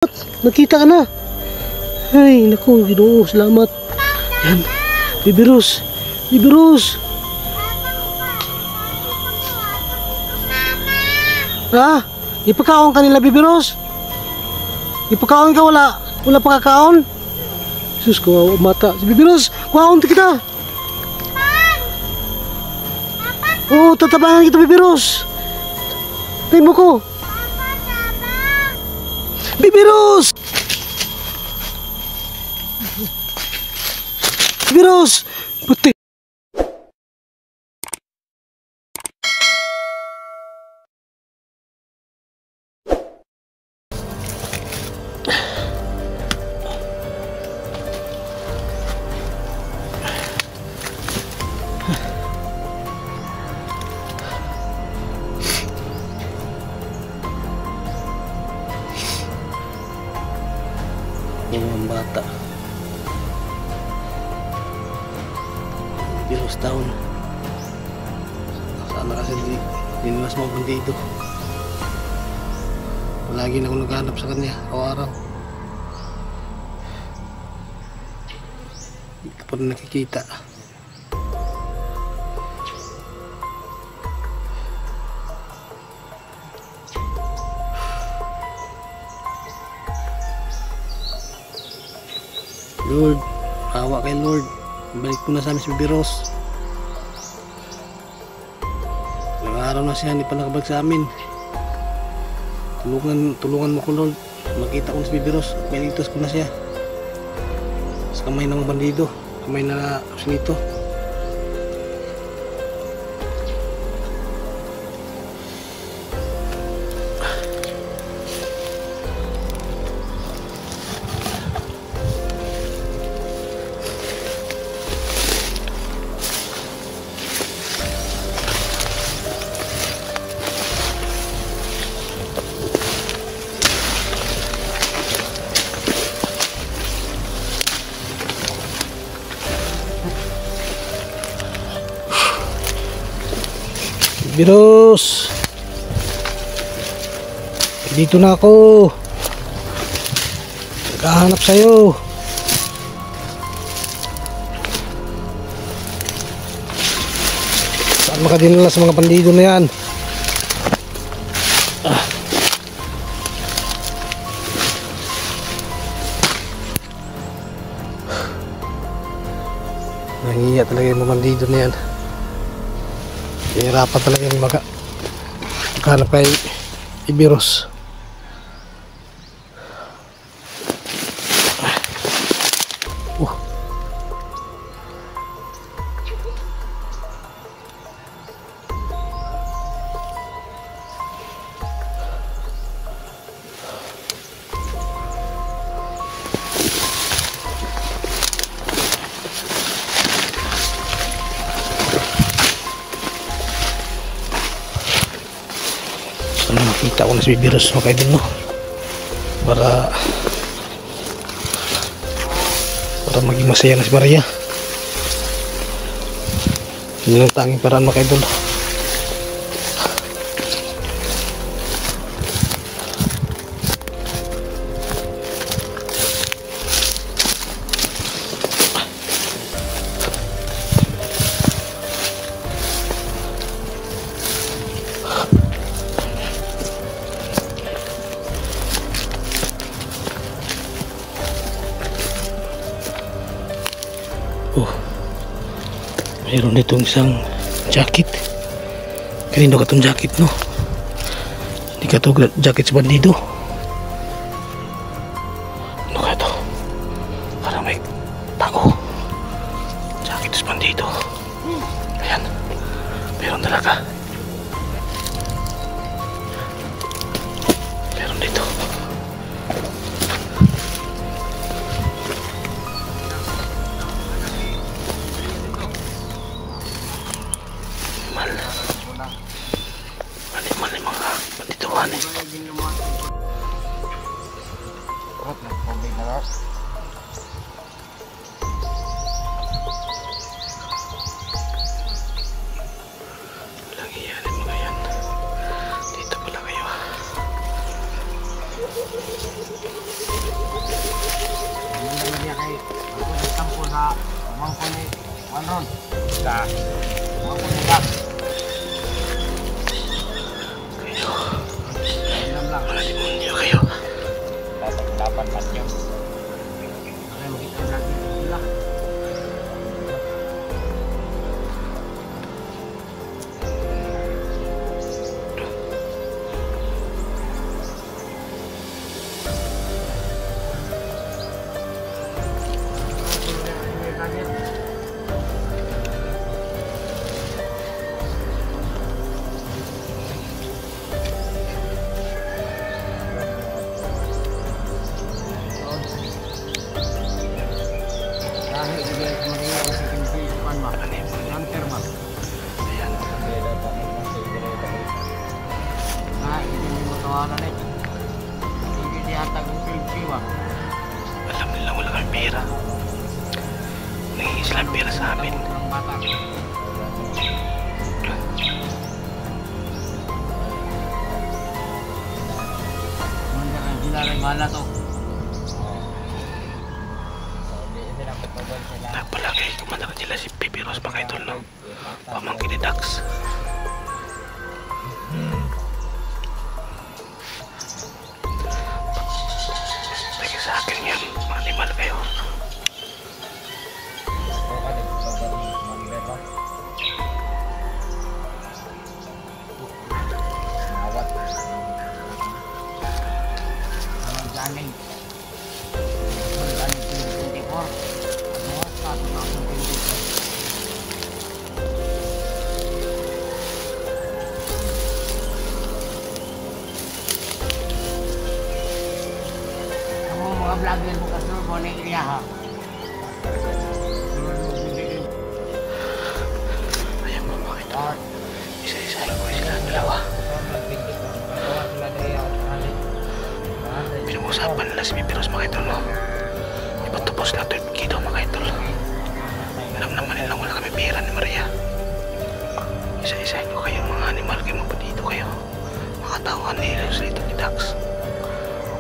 Nakita ka na. Ay, naku, Ginoo, salamat. Yan, Baby Rose. Baby Rose. Ha? Ipakaon ka nila, Baby Rose? Ipakaon ka, wala pa kakaon? Sus, kawawa mata. Si Baby Rose, kawaon kita. Oo, tatabangan kita, Baby Rose. Tayo mo ko. Baby Rose! Baby Rose! Puti! Yung bata Biros taon sana kasi di mas mabundi ito. Lagi na ako naghanap sa kanya araw-araw, hindi ko pa rin nakikita. Lord, awa kay Lord, balik ko na sa amin si Baby Rose. Ilang araw na siya, hindi pa nakabalik sa amin. Tulungan mo ko, Lord. Makita ko si Baby Rose, malitos ko na siya sa kamay ng bandido, kamay na sinito. Baby Rose, dito na ako, naghahanap sa'yo. Saan makadinala sa mga bandido na yan? Nangiya talaga yung mga bandido na yan. Hirapan talaga yung maghanap kay Baby Rose. Nakita ko na si Baby Rose, mga kaibigan, no? Para maging masaya na si Maria. Yun ang tanging paraan, mga kaibigan. Mayroon ditong isang jacket. Kanino ka itong jacket, no? Hindi ka ito jacket sa bandido. Ano ka ito? Parang may tago. Jacket sa bandido. Ayan, mayroon talaga. Mayroon dito. Mali mga bandituhan eh. Mangko ni Manron. Ka. Mangko ni Dak. Kayo. Ilam lang. Mga demonyo kayo. Dapat patyo. Ay makita natin sila. Alam nila wala kami pera. Nangingi sila ng pera sa amin. Nagpalagay kumandakan sila si Pipi Rose mga idol, no? Pamangkin ni Dax. Lagi sa akin yan, mga animal kayo. Vlogger mo kasi mo na iriya ha. Ayan mo mga idol. Isa-isahin ko sila ang dalawa. Pinag-usapan nila si Pipi Rose mga idol, no? Ipatupos lang ito yung Kido mga idol. Alam naman nilang wala kami pera ni Maria. Isa-isahin ko kayo mga animal kayo, mga dito kayo. Makatawan nila sa ito ni Dax.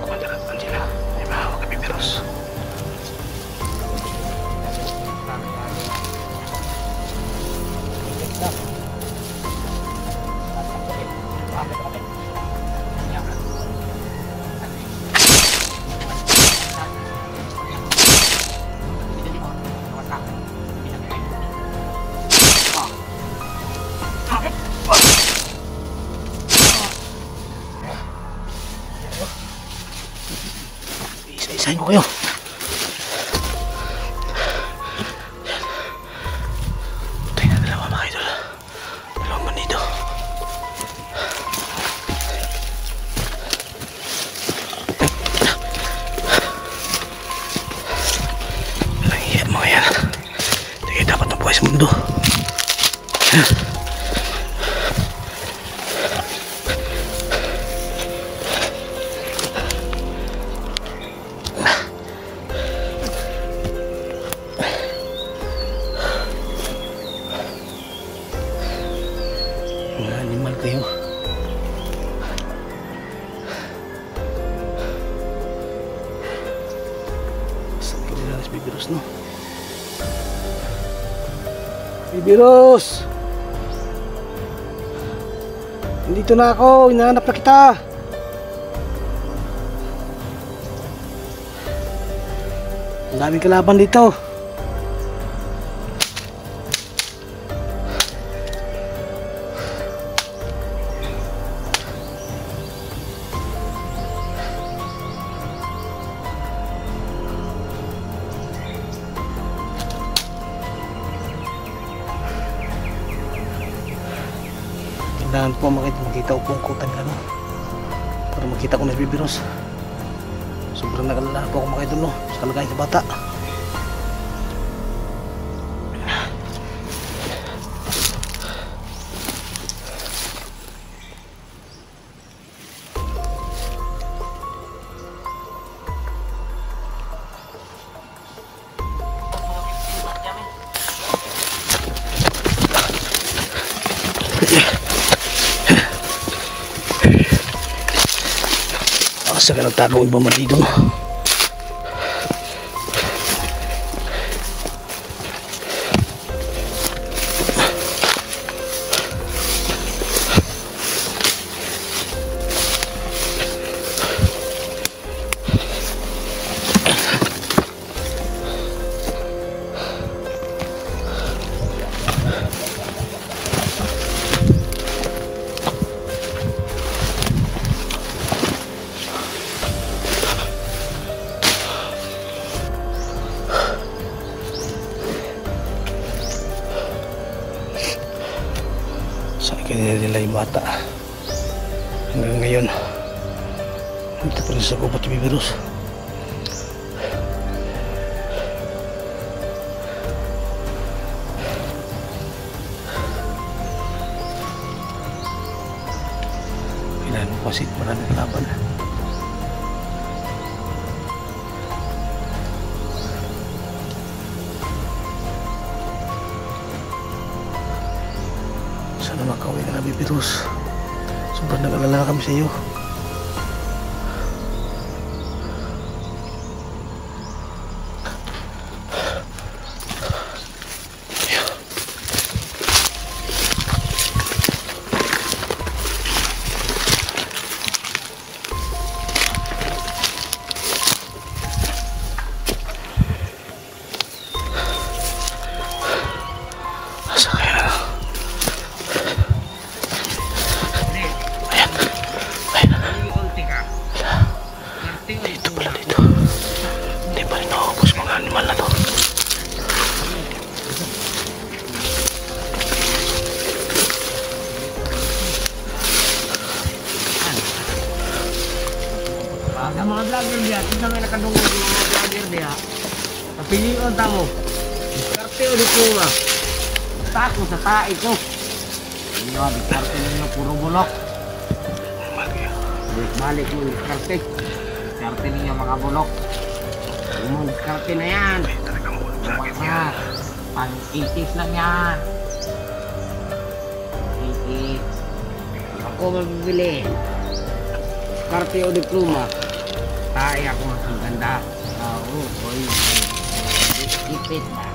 Kumandaratan sila. May mahawa kami Pipi Rose. Isa-isahin ko kayo. Ito yung dalawa mga idol. Dalawang bandido. Walang iya mga yan. Hindi kayo dapat mabuhay sa mundo. Mga animal kayo. Sakit nila si Pipi Rose, no? Pipi Rose! Nandito na ako, hinahanap na kita. Ang daming kalaban dito. Kailangan po makita upungkutan ka, no? Para makita ko na si Pipi Rose. Sobrang nagalala po ako mga idol, no? Sa kalagayan sa bata. Asa ka nagtago ibang bandido. Dinala nila yung bata. Hanggang ngayon, dito pa rin sa gubat yung virus. Kailangan mo kasi maraming laban. Sana makauwi ka na, Bibirus. Sobrang nag-alala kami sa iyo. Sa mga vlogger diya, isa may nakadungog yung mga vlogger diya. Kapilion tamo. Diskarte o diploma. Tako sa tae ko. Hindi nyo, diskarte ninyo puro bulok. Balik mo diskarte. Diskarte ninyo mga bulok. Huwag mong diskarte na yan. Huwag na. Pang 80s lang yan. 80s. Ako magbibili. Diskarte o diploma. Tae ako mas ganda. Oo, boy. Ipit na.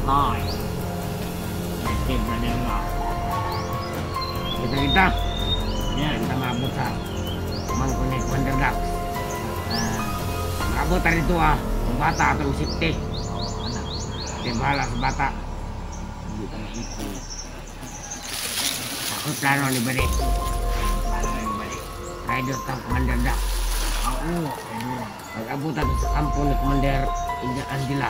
Ay. Ipit na niya nga. Kita. Yan, kita maabot sa Mangkunik Wanderdax. Maabot na rito Ang bata atong sipte. Di bahala sa bata. Hindi ka na-ipit. Ako plano ni balik. Rider tang Commander Dax. Oo. Pag-abutan sa kampo ni Commander Angela.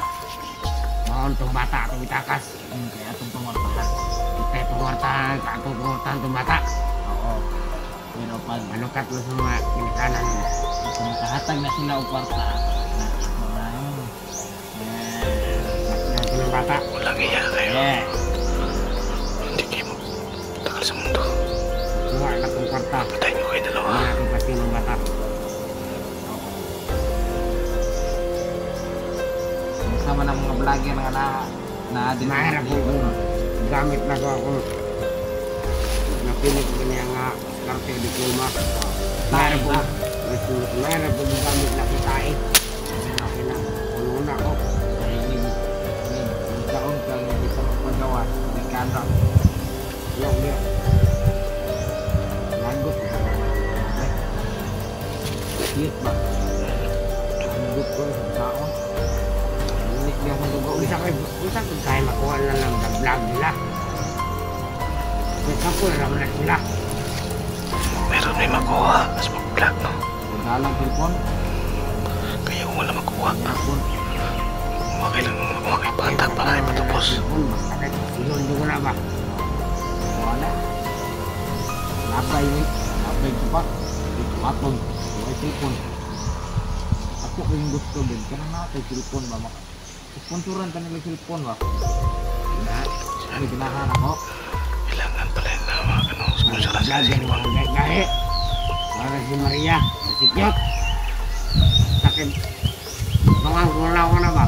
Maon tong bata atong itakas. Kaya atong pangwartahan. Kaya pangwartahan, atong pangwartahan tong bata. Oo. Pero pag manukat mo sa mga kinikanan mo. Kung kahatag na sila o kwarta. Nakita ng bata. Walang iya kayo. Yeah. Sa mundo. Kuha na kong kwarta. Patayin mo kayo dalawa. Hindi natin pati ng bata. Sama ng mga vlogger nga Mahirap po kung gamit na ko ako. Napilit ko niya nga karte diploma. Mahirap po. Mahirap po kung gamit na kita eh. Puno na ako. may taon kang hindi pa magpagawa. May kanra. Yung niya. Lagot. Cute ba? Lagot ko sa taon. Ulit niya akong lugaw. Isa ko tayo makuha na ng vlog nila. Kaya po naman na sila. Meron may makuha. Mas mag-vlog, no? Dalang telepon. Kaya kung wala makuha, Telepon. mga kay bata para ay matapos. Silon ko na ba? Wala. Napay ni. Napay ko pa. Ito atong. May telepon. Ako kayong gusto din. Kaya natin telepon ba? Sponsoran ka nila telepon ba? May ginahan ako. Kailangan pala yung sponsor sa Vlogger cellphone. mga gahe. Para si Maria. Si Kyot. Sakit. Mga gulaw ko na ba?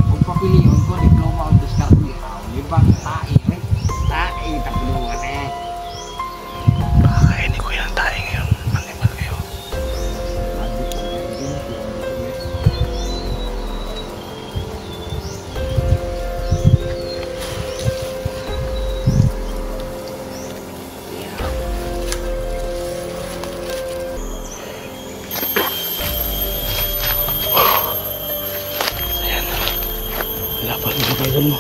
Kung papiliyon ko, diploma o diskarte. Libang tae. Tae, tapulungan eh. Baka kainin ko yung tayo ngayon. Manimal kayo. Ayan. Lapat mo sa idol mo.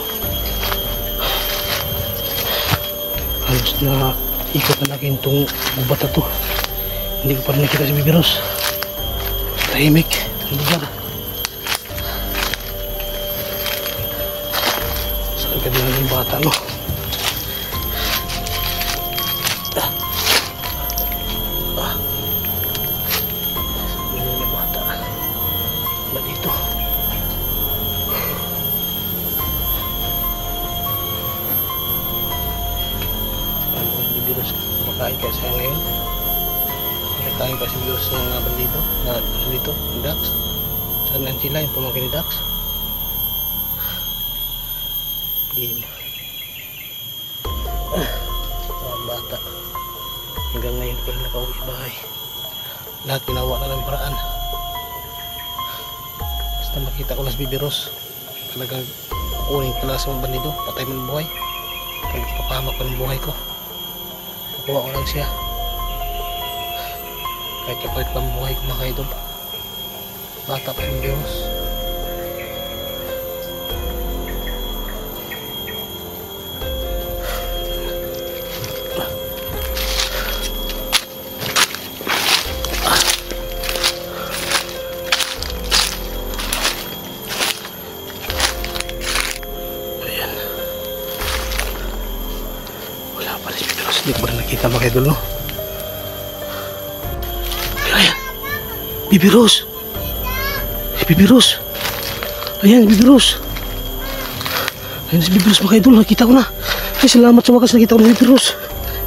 Halos na ikot na natin itong gubat na to. Hindi ko pa rin nakita si Bibirus. Tahimik. Ang lugar. Ang ganda ng bata, no? Ganyan yung bata. Ba dito? Ano yung virus? Kumakain kasi siya ngayon. Kumakain kasi virus ng mga bandito. Dito, yung Dax. Saan lang sila yung pamangkin ni Dax? Ang bata hanggang ngayon pa rin nakauwi bahay. Lahat ginawa na ng paraan. Basta makita ko na si Bibi Rose, talagang kukunin ko na sa mga bandido, patay mo ng buhay. Kaya papahamak ko ng buhay ko, kukuha ko lang siya kahit kapalit pa ang buhay ko, mga idol. Bata pa si Bibi Rose. Hindi ko rin nakita mga idol, no? Ayan, Bibi Rose. Bibi Rose. Ayan, Bibi Rose. Ayan si Bibi Rose mga idol, nakita ko na. Ay, salamat sa wakas, nakita ko na Bibi Rose.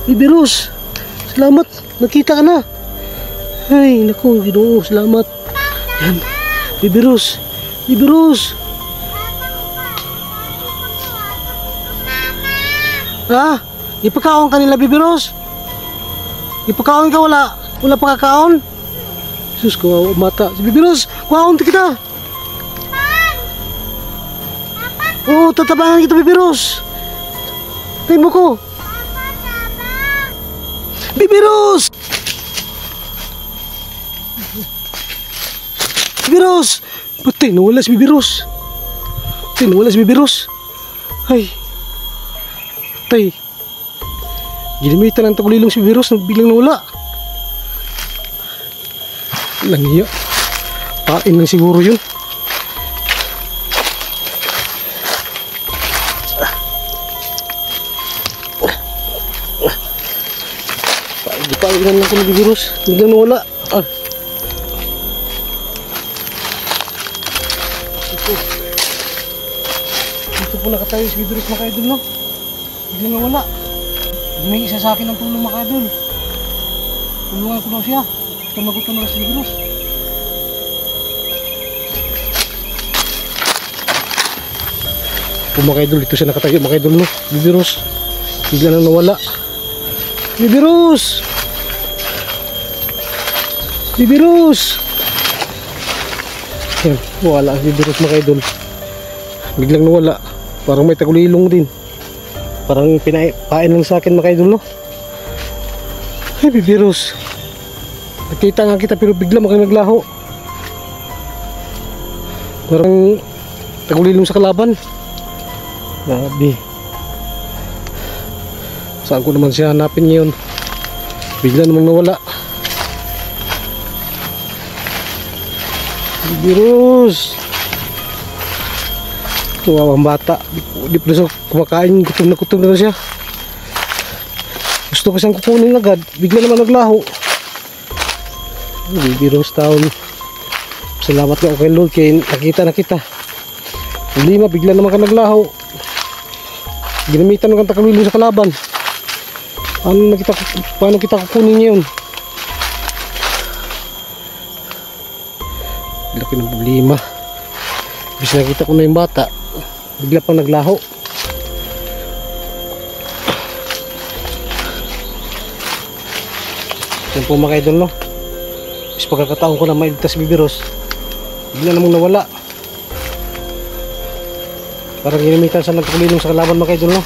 Bibi Rose, salamat, nakita ka na. Ay, naku, Ginoo, salamat. Ayan, Bibi Rose. Bibi Rose. Ha? Ipakaon kanila, Bibi Rose. Ipakaon ka, wala pagkakaon. Sus, kawawa mata. Si Bibi Rose, kuhaon kita. Oo, tatabangan kita, Bibi Rose. Tayin mo ko. Bibi Rose! Bibi Rose! Patay, nawala si Bibi Rose. Patay, nawala si Bibi Rose. Ay. Patay. Ginamitan ng tagulilong si Bibi Rose, biglang nawala. Lang iya. Pain lang siguro yun. Pain lang ko ng Bibi Rose, biglang nawala. Ito po nakatayo si Bibi Rose, mga idol, no? Biglang nawala. May isa sa akin ng tulong, mga idol. Tulungan ko daw siya. Tumagot na si Bibi Rose. Mga idol, dito siya nakatayo, mga idol, no? Bibi Rose. Bigla nang nawala. Bibi Rose! Bibi Rose! Yan, wala si Bibi Rose, mga idol. Biglang nawala. Parang may tagulilong din. Parang pinapain lang sa akin, mga idol, no? Ay, Bibi Rose. Nakita nga kita pero bigla makang naglaho. Parang tagulilong sa kalaban. Grabe. Saan ko naman siya hanapin ngayon? Bigla namang nawala. Bibi Rose. Tuwawang bata. Di pa siya kumakain. Gutom na siya. Gusto ko siyang kukunin agad. Bigla naman naglaho. Bibi Rose Town. Salamat nga kay Lord kaya nakita na kita. Lima, bigla naman ka naglaho. Ginamitan ng takalilo sa kalaban. Paano kita kukunin ngayon? Laki ng problema. Bis nakita ko na yung bata, bigla pang naglaho. Yan po mga idol, no? Bis pagkakataon ko na mailigtas Bibi Rose, bigla namang nawala. Parang ginamitan sa nagkulilong sa kalaban, mga idol, no?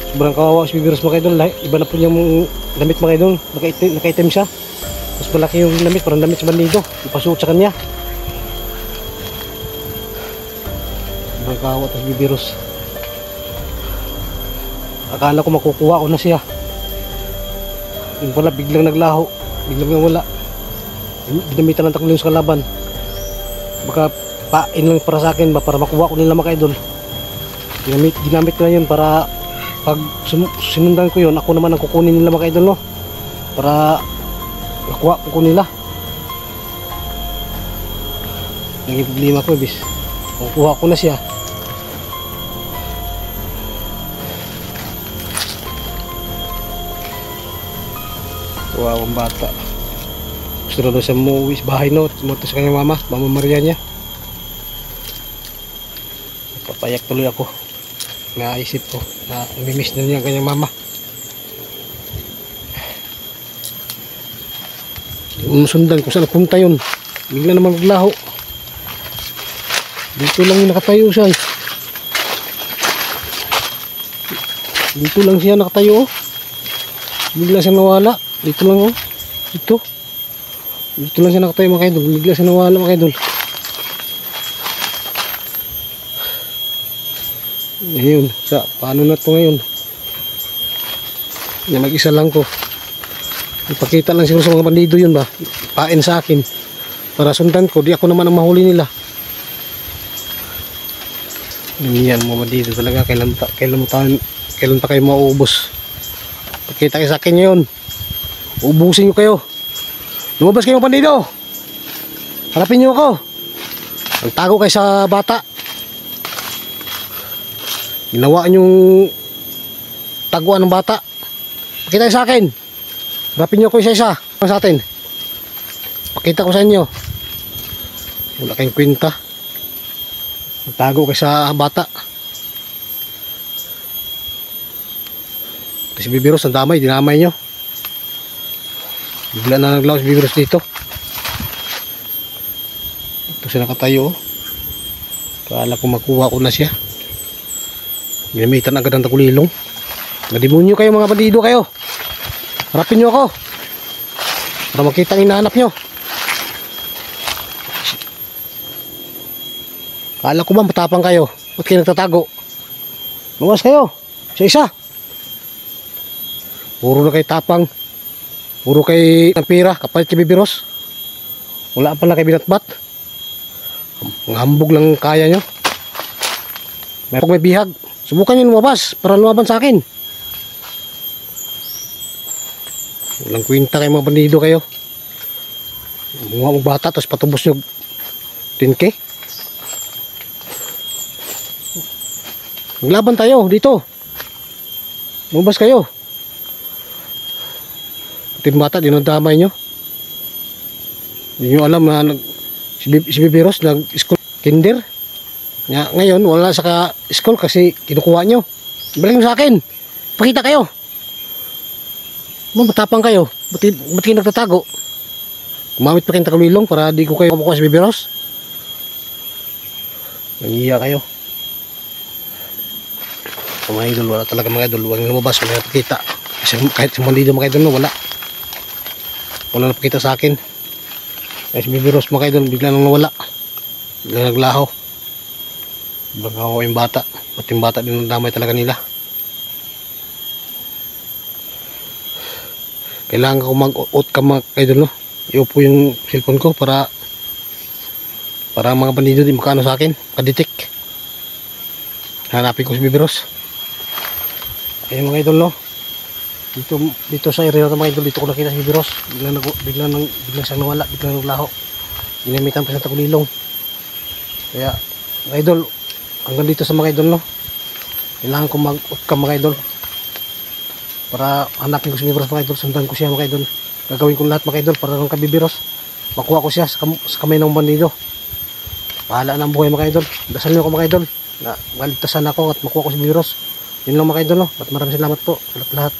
Sobrang kawawa si Bibi Rose, mga idol. Iba na po niyang damit, mga idol. Nakaitim siya. Mas malaki yung damit, parang damit sa bandido. Ipasuot sa kanya. Sobrang kawawa si Bibi Rose. Akala ko makukuha ko na siya. Yung pala biglang naglaho, biglang nawala. Ginamitan ng takulilong sa kalaban. Baka pain lang para sa akin ba, para makuha ko nila mga idol. Ginamit ko na yun para pag sinundan ko yun, ako naman ang kukunin nila mga idol, no? Para makuha ko nila. Naging problema ko, bis makuha ko na siya. Ang bata gusto na daw siya umuwi sa bahay, no? Sumunod sa kanyang mama Maria niya. Papayak tuloy ako, naisip ko na namimiss na niya ang kanyang mama. Sundan ko saan punta yun, bigla naman maglaho. Dito lang yung nakatayo siya, dito lang siya nakatayo, oh. Bigla siya nawala. Dito lang, oh. Dito lang siya nakatayo mga idol. Bigla siya nawala mga idol. Ngayon, paano na to ngayon? Mag-isa lang ko. Ipakita lang siguro sa mga bandido yun ba, pain sa akin para sundan ko, di ako naman ang mahuli nila. Yan mga bandido talaga, kailan pa kayo mauubos. Pakita kayo sa akin ngayon, ubusin nyo kayo. Lumabas kayo mga bandido, harapin nyo ako. Ang tago kayo sa bata, ginawa nyong taguan ng bata. Pakita kayo sa akin, harapin nyo ko isa-isa sa atin. Pakita ko sa inyo, wala kayong kwenta. Tago kayo sa bata. Kasi Bibiros ang damay, dinamay nyo. Bigla na naglaw si Bibiros dito. Ito siya nakatayo. Kala ko makuha ko na siya. Ginamitan agad ang tagulilong. Nadimonyo kayo mga bandido kayo. Harapin nyo ako para makita ang hinahanap nyo. Kala ko ba matapang kayo? Ba't kayo nagtatago? Lumas kayo, isa-isa. Puro na kayo tapang, puro kayo ng pira, kapalit kay Bibiros. Wala pala kayo binatbat. Ang hambog lang kaya nyo. May bihag, subukan nyo lumabas para lumaban sa akin. Walang kwenta kayo mga bandido kayo. Mga bata tapos patubos nyo 10K. Maglaban tayo dito. Lumabas kayo. Pati bata dinadamay nyo. Hindi nyo alam na si Bibiros nag-school kinder. Ngayon wala sa school kasi kinukuha nyo. Balik nyo sa akin. Pakita kayo. Matapang kayo. Ba't kayo nagtatago? Kumamit pa kayong tagalilong para di ko kayo kamukuha si Bibiros. Nangiya kayo. Mga idol, wala talaga mga idol. Huwag lumabas, wala napakita. Kasi kahit sa bandido mga idol, wala napakita sa akin. Kasi si Bibiros mga idol, bigla nang nawala. Bigla naglaho. Bagaw yung bata. Pati yung bata din damay talaga nila. Kailangan ko mag-out ka mga idol, no? Iupo yung cellphone ko para mga bandido di makano sa akin, kaditik. Hanapin ko si Bibiros. Ayun mga idol, no? Dito sa area na mga idol, dito ko nakita si Bibiros. Bigla siyang nawala, bigla naglaho. Ginamitan pa siyang tagulilong. Kaya mga idol, hanggang dito sa mga idol, no? Kailangan ko mag-out ka mga idol para hanapin ko si Bibiros mga idol. Sundan ko siya mga idol. Gagawin ko lahat mga idol para nang kabibiros makuha ko siya sa kamay ng bandido. Bahala na ang buhay mga idol. Dasal niyo ako mga idol na maligtasan ako at makuha ko si Bibiros. Yun lang mga idol, no? At maraming salamat po sa lahat.